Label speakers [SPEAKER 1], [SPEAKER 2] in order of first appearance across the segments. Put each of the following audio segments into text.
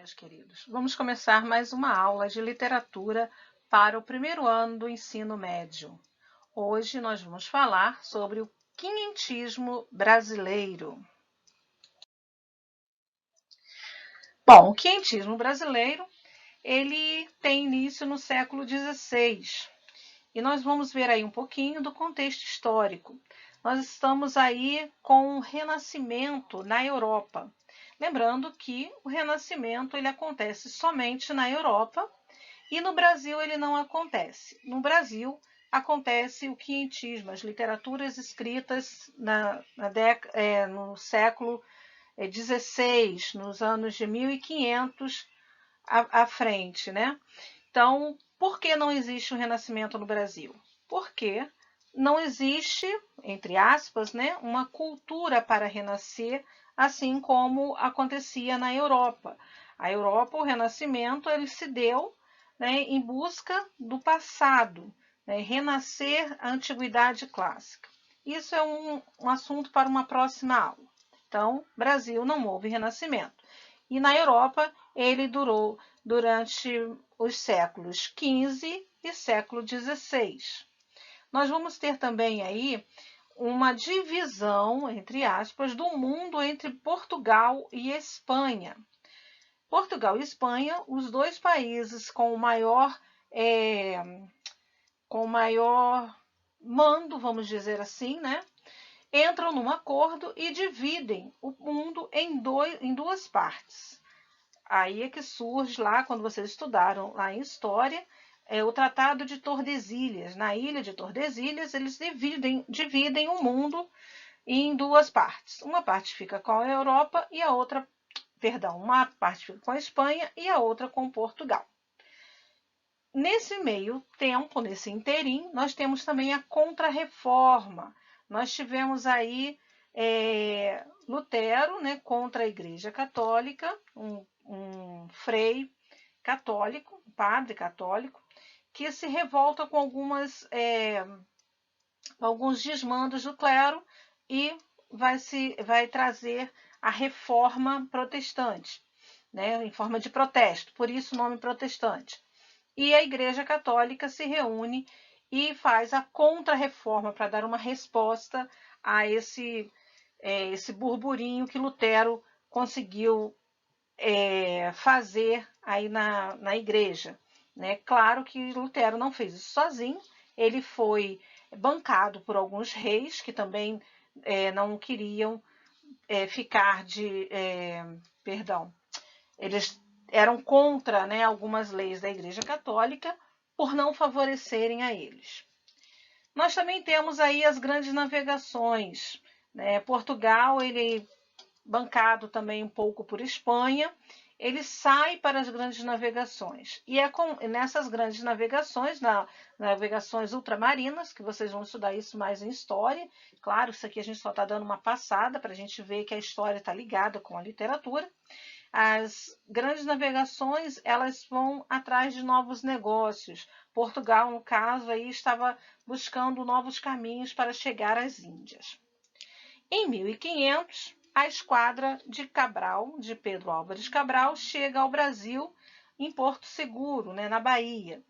[SPEAKER 1] meus queridos. Vamos começar mais uma aula de literatura para o primeiro ano do ensino médio. Hoje nós vamos falar sobre o quinhentismo brasileiro. Bom, o quinhentismo brasileiro, ele tem início no século XVI. E nós vamos ver aí um pouquinho do contexto histórico. Nós estamos aí com o Renascimento na Europa. Lembrando que o Renascimento ele acontece somente na Europa e no Brasil ele não acontece. No Brasil acontece o quinhentismo, as literaturas escritas no século XVI, nos anos de 1500 à frente, né? Então, por que não existe o Renascimento no Brasil? Porque não existe, entre aspas, né, uma cultura para renascer, assim como acontecia na Europa. A Europa, o Renascimento, ele se deu, né, em busca do passado, né, renascer a antiguidade clássica. Isso é um assunto para uma próxima aula. Então, Brasil não houve renascimento. E na Europa, ele durou durante os séculos XV e século XVI. Nós vamos ter também aí uma divisão, entre aspas, do mundo entre Portugal e Espanha. Portugal e Espanha, os dois países com maior mando, vamos dizer assim, né? Entram num acordo e dividem o mundo em duas partes. Aí é que surge lá, quando vocês estudaram lá em História, o Tratado de Tordesilhas. Na ilha de Tordesilhas, eles dividem o mundo em duas partes. Uma parte fica com a Europa e a outra, uma parte fica com a Espanha e a outra com Portugal. Nesse meio tempo, nesse interim, nós temos também a Contra-Reforma. Nós tivemos aí Lutero, né, contra a Igreja Católica, um frei católico, um padre católico, que se revolta com alguns desmandos do clero e vai trazer a reforma protestante, né, em forma de protesto, por isso o nome protestante. E a Igreja Católica se reúne e faz a Contra-Reforma para dar uma resposta a esse burburinho que Lutero conseguiu fazer aí na igreja. Né? Claro que Lutero não fez isso sozinho, ele foi bancado por alguns reis que também não queriam ficar eles eram contra, né, algumas leis da Igreja Católica por não favorecerem a eles. Nós também temos aí as grandes navegações. Né? Portugal, ele bancado também um pouco por Espanha, ele sai para as grandes navegações. E nessas grandes navegações, navegações ultramarinas, que vocês vão estudar isso mais em história. Claro, isso aqui a gente só está dando uma passada para a gente ver que a história está ligada com a literatura. As grandes navegações, elas vão atrás de novos negócios. Portugal, no caso, aí estava buscando novos caminhos para chegar às Índias. Em 1500, a esquadra de Cabral, de Pedro Álvares Cabral, chega ao Brasil em Porto Seguro, né, na Bahia.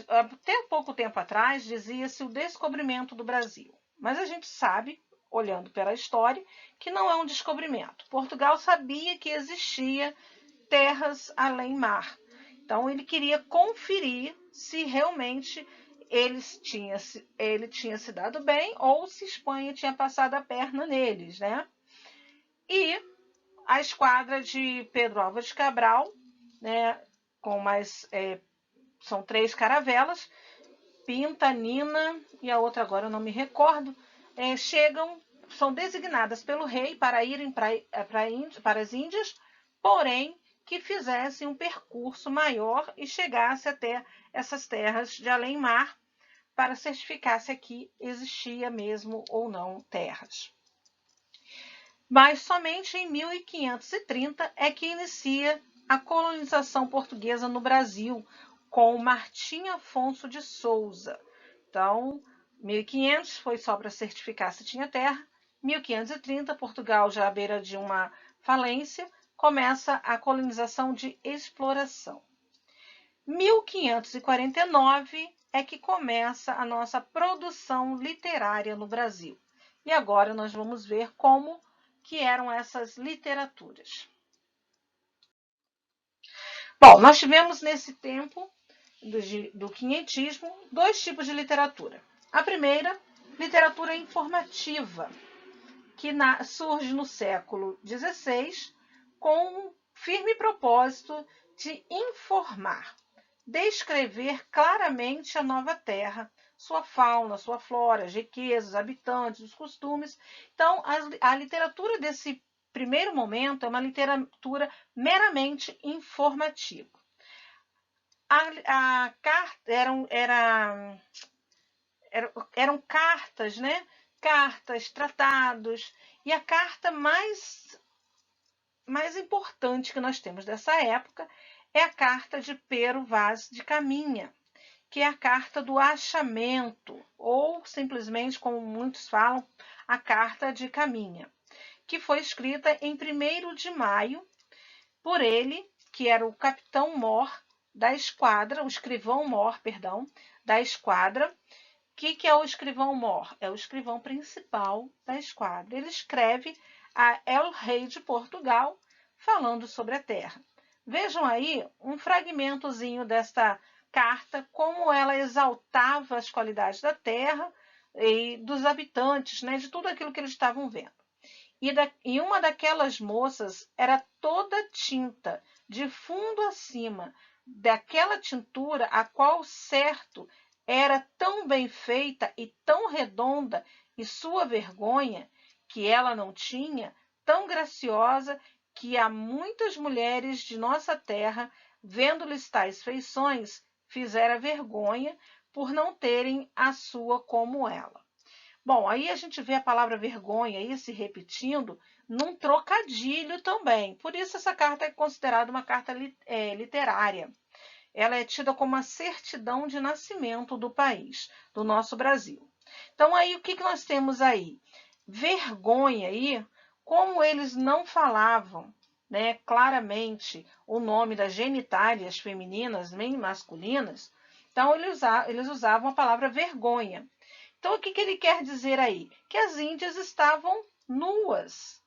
[SPEAKER 1] Até pouco tempo atrás, dizia-se o descobrimento do Brasil. Mas a gente sabe, olhando pela história, que não é um descobrimento. Portugal sabia que existia terras além mar. Então, ele queria conferir se realmente ele tinha se dado bem ou se Espanha tinha passado a perna neles, né? E a esquadra de Pedro Álvares Cabral, né, com são 3 caravelas, Pinta, Nina e a outra agora eu não me recordo, são designadas pelo rei para irem para as Índias, porém que fizessem um percurso maior e chegasse até essas terras de além-mar para certificar se aqui existia mesmo ou não terras. Mas somente em 1530 é que inicia a colonização portuguesa no Brasil, com Martim Afonso de Souza. Então, 1500 foi só para certificar se tinha terra. 1530, Portugal já à beira de uma falência, começa a colonização de exploração. 1549 é que começa a nossa produção literária no Brasil. E agora nós vamos ver como que eram essas literaturas. Bom, nós tivemos nesse tempo do quinhentismo dois tipos de literatura. A primeira, literatura informativa, que surge no século XVI com um firme propósito de informar, descrever claramente a nova terra, sua fauna, sua flora, as riquezas, os habitantes, os costumes. Então, a literatura desse primeiro momento é uma literatura meramente informativa. A carta eram cartas, né? Cartas, tratados, e a carta mais importante que nós temos dessa época é a carta de Pero Vaz de Caminha, que é a carta do achamento, ou simplesmente, como muitos falam, a carta de Caminha, que foi escrita em 1º de maio por ele, que era o capitão Mor da esquadra, o escrivão Mor, perdão, da esquadra. O que é o escrivão Mor? É o escrivão principal da esquadra. Ele escreve a El Rei de Portugal, falando sobre a terra. Vejam aí um fragmentozinho desta carta, como ela exaltava as qualidades da terra e dos habitantes, né, de tudo aquilo que eles estavam vendo. E uma daquelas moças era toda tinta, de fundo a cima, daquela tintura a qual, certo, era tão bem feita e tão redonda, e sua vergonha, que ela não tinha, tão graciosa, que há muitas mulheres de nossa terra, vendo-lhes tais feições, fizera vergonha por não terem a sua como ela. Bom, aí a gente vê a palavra vergonha aí se repetindo num trocadilho também. Por isso essa carta é considerada uma carta literária. Ela é tida como a certidão de nascimento do país, do nosso Brasil. Então aí o que nós temos aí? Vergonha aí, como eles não falavam, né, claramente o nome das genitálias femininas nem masculinas, então eles usavam a palavra vergonha. Então, o que ele quer dizer aí? Que as índias estavam nuas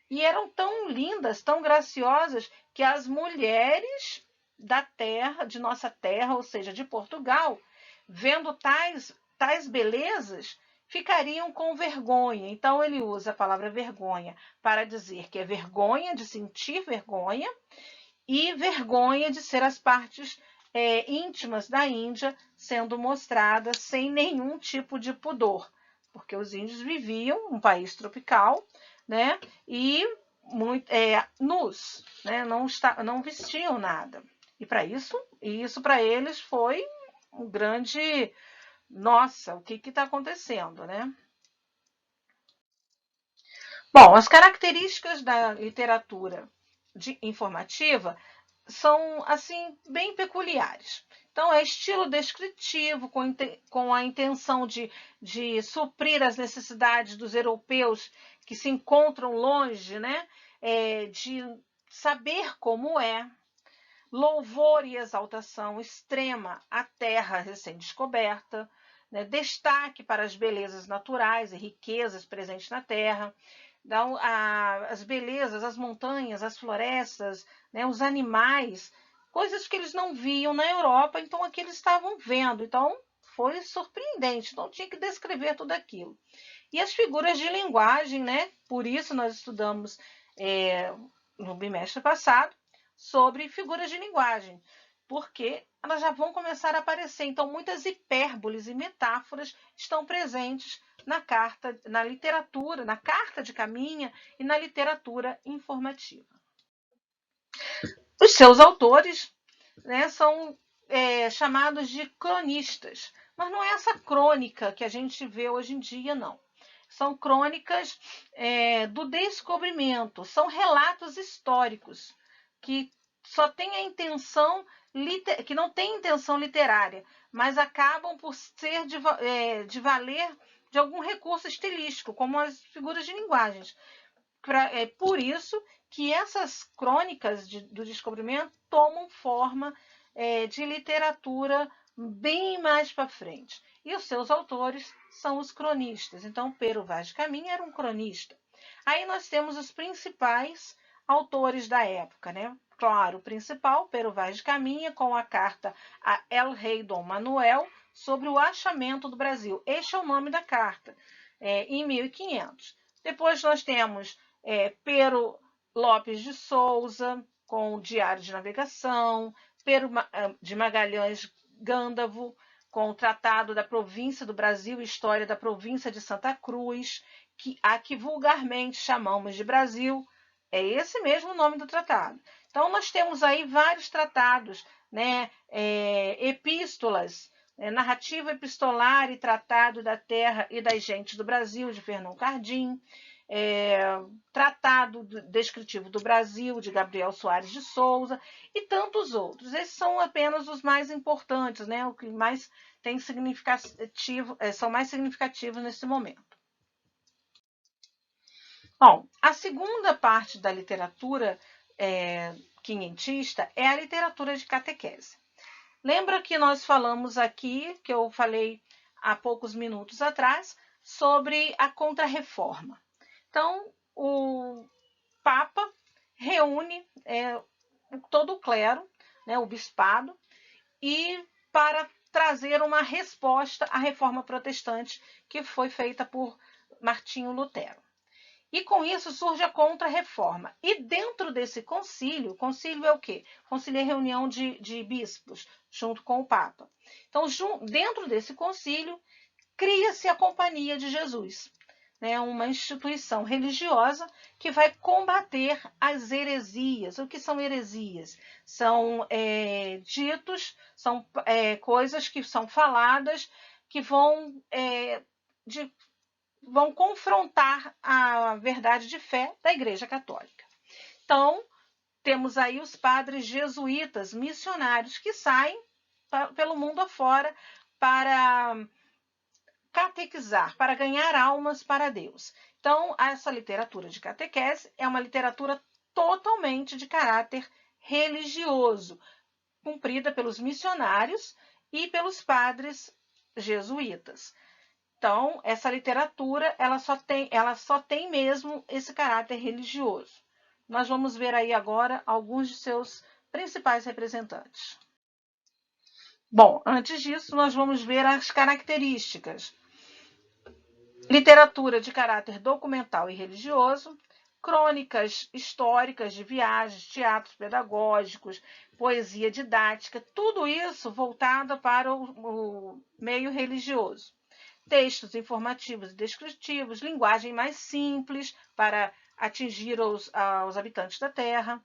[SPEAKER 1] e eram tão lindas, tão graciosas, que as mulheres da terra, de nossa terra, ou seja, de Portugal, vendo tais belezas, ficariam com vergonha. Então, ele usa a palavra vergonha para dizer que é vergonha de sentir vergonha e vergonha de ser as partes íntimas da Índia sendo mostradas sem nenhum tipo de pudor, porque os índios viviam um país tropical, né, e nus, né, não vestiam nada. E isso para eles foi um grande, nossa, o que está acontecendo, né? Bom, as características da literatura informativa são, assim, bem peculiares. Então, é estilo descritivo, com a intenção de suprir as necessidades dos europeus que se encontram longe, né? De saber como é. Louvor e exaltação extrema à terra recém-descoberta. Né? Destaque para as belezas naturais e riquezas presentes na terra. As belezas, as montanhas, as florestas, né, os animais, coisas que eles não viam na Europa, então aqui eles estavam vendo. Então foi surpreendente, então tinha que descrever tudo aquilo. E as figuras de linguagem, né? Por isso nós estudamos no bimestre passado sobre figuras de linguagem, porque elas já vão começar a aparecer. Então muitas hipérboles e metáforas estão presentes na literatura, na carta de Caminha e na literatura informativa. Os seus autores, né, são chamados de cronistas, mas não é essa crônica que a gente vê hoje em dia, não. São crônicas do descobrimento, são relatos históricos que só têm a intenção, que não tem intenção literária, mas acabam por ser de valer de algum recurso estilístico, como as figuras de linguagens. Por isso que essas crônicas do descobrimento tomam forma de literatura bem mais para frente. E os seus autores são os cronistas. Então, Pero Vaz de Caminha era um cronista. Aí nós temos os principais autores da época, né? Claro, o principal, Pero Vaz de Caminha, com a carta a El Rei Dom Manuel sobre o achamento do Brasil. Este é o nome da carta, em 1500. Depois nós temos Pero Lopes de Souza, com o Diário de Navegação, Pero de Magalhães Gândavo, com o Tratado da Província do Brasil e História da Província de Santa Cruz, a que vulgarmente chamamos de Brasil. É esse mesmo o nome do tratado. Então, nós temos aí vários tratados, né? Epístolas, Narrativa Epistolar e Tratado da Terra e das Gentes do Brasil, de Fernão Cardim, Tratado Descritivo do Brasil, de Gabriel Soares de Souza, e tantos outros. Esses são apenas os mais importantes, né? O que mais tem significativo, são mais significativos nesse momento. Bom, a segunda parte da literatura quinhentista é a literatura de catequese. Lembra que nós falamos aqui, que eu falei há poucos minutos atrás, sobre a Contra-Reforma. Então, o Papa reúne todo o clero, né, o bispado, e para trazer uma resposta à reforma protestante que foi feita por Martinho Lutero. E com isso surge a Contra-Reforma. E dentro desse concílio, concílio é o quê? Concílio é reunião de bispos, junto com o Papa. Então, dentro desse concílio, cria-se a Companhia de Jesus, né? Uma instituição religiosa que vai combater as heresias. O que são heresias? São ditos, são coisas que são faladas, que vão confrontar a verdade de fé da Igreja Católica. Então, temos aí os padres jesuítas, missionários, que saem pelo mundo afora para catequizar, para ganhar almas para Deus. Então, essa literatura de catequese é uma literatura totalmente de caráter religioso, cumprida pelos missionários e pelos padres jesuítas. Então, essa literatura ela só tem mesmo esse caráter religioso. Nós vamos ver aí agora alguns de seus principais representantes. Bom, antes disso, nós vamos ver as características. Literatura de caráter documental e religioso, crônicas históricas de viagens, teatros pedagógicos, poesia didática, tudo isso voltado para o meio religioso. Textos informativos e descritivos, linguagem mais simples para atingir os habitantes da Terra,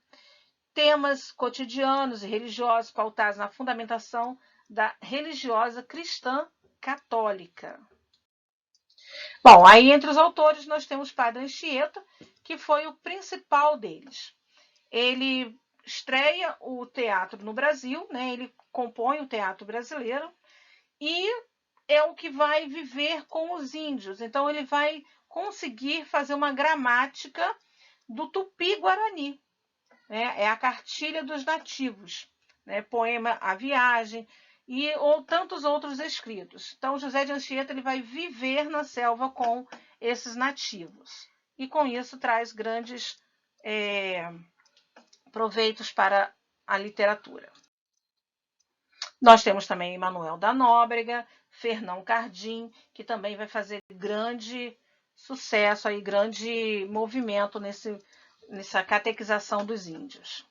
[SPEAKER 1] temas cotidianos e religiosos pautados na fundamentação da religiosa cristã católica. Bom, aí entre os autores nós temos Padre Anchieta, que foi o principal deles. Ele estreia o teatro no Brasil, né? Ele compõe o teatro brasileiro e é o que vai viver com os índios. Então, ele vai conseguir fazer uma gramática do Tupi-Guarani. Né? É a cartilha dos nativos, né? Poema A Viagem ou tantos outros escritos. Então, José de Anchieta ele vai viver na selva com esses nativos. E, com isso, traz grandes proveitos para a literatura. Nós temos também Manuel da Nóbrega, Fernão Cardim, que também vai fazer grande sucesso, aí, grande movimento nessa catequização dos índios.